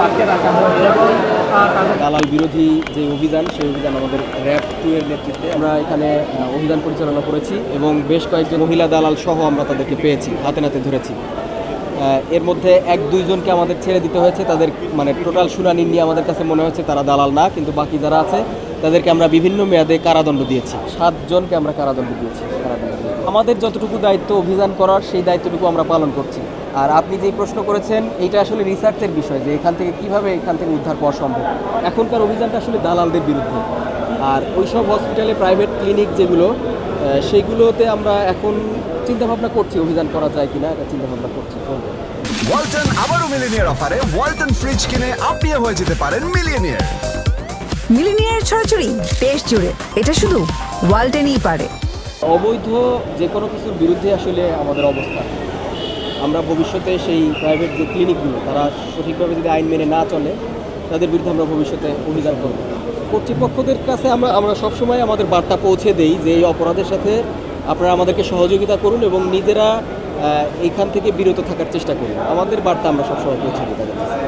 আটকে রাখা হয় এবং দালাল বিরোধী যে অভিযান সেই অভিযান আমাদের র্যাব 2 এর নেতৃত্বে আমরা এখানে অভিযান পরিচালনা করেছি এবং বেশ কয়েকজন মহিলা দালাল সহ আমরা তাদেরকে পেয়েছি, হাতে নাতে ধরেছি। এর মধ্যে 1-2 জনকে আমাদের ছেড়ে দিতে হয়েছে। তাদের মানে টোটাল শুনানি নিয়ে আমাদের কাছে মনে হচ্ছে তারা দালাল না, কিন্তু বাকি যারা আছে তাদেরকে আমরা বিভিন্ন মেয়াদে কারাদণ্ড দিয়েছি। 7 জনকে আমরা কারাদণ্ড দিয়েছি। আমাদের যতটুকু দায়িত্ব অভিযান করার সেই দায়িত্বটুকু আমরা পালন করছি। আর আপনি যেই প্রশ্ন করেছেন এইটা আসলে রিসার্চের বিষয়, যে এখান থেকে কীভাবে এখান থেকে উদ্ধার পাওয়া সম্ভব। এখনকার অভিযানটা আসলে দালালদের বিরুদ্ধে। আর ওইসব হসপিটালে প্রাইভেট ক্লিনিক যেগুলো সেইগুলোতে আমরা এখন চিন্তাভাবনা করছি অভিযান করা যায় কিনা, এটা চিন্তাভাবনা করছি। ওয়ালটন আবারও মিলিনিয়ার অফারে ওয়ালটন ফ্রিজ কিনে আপনিও হয়ে যেতে পারেন মিলিয়নিয়ার। মিলিনিয়ার ছড়াছড়ি দেশ জুড়ে, এটা শুধু ওয়ালটনই পারে। অবৈধ যে কোনো কিছুর বিরুদ্ধে আসলে আমাদের অবস্থা। আমরা ভবিষ্যতে সেই প্রাইভেট যে ক্লিনিকগুলো তারা সঠিকভাবে যদি আইন মেনে না চলে তাদের বিরুদ্ধে আমরা ভবিষ্যতে অভিযান করব। কর্তৃপক্ষদের কাছে আমরা সবসময় আমাদের বার্তা পৌঁছে দেই যে এই অপরাধের সাথে আপনারা আমাদেরকে সহযোগিতা করুন এবং নিজেরা এইখান থেকে বিরত থাকার চেষ্টা করুন। আমাদের বার্তা আমরা সবসময় পৌঁছে দিই তাদের কাছে।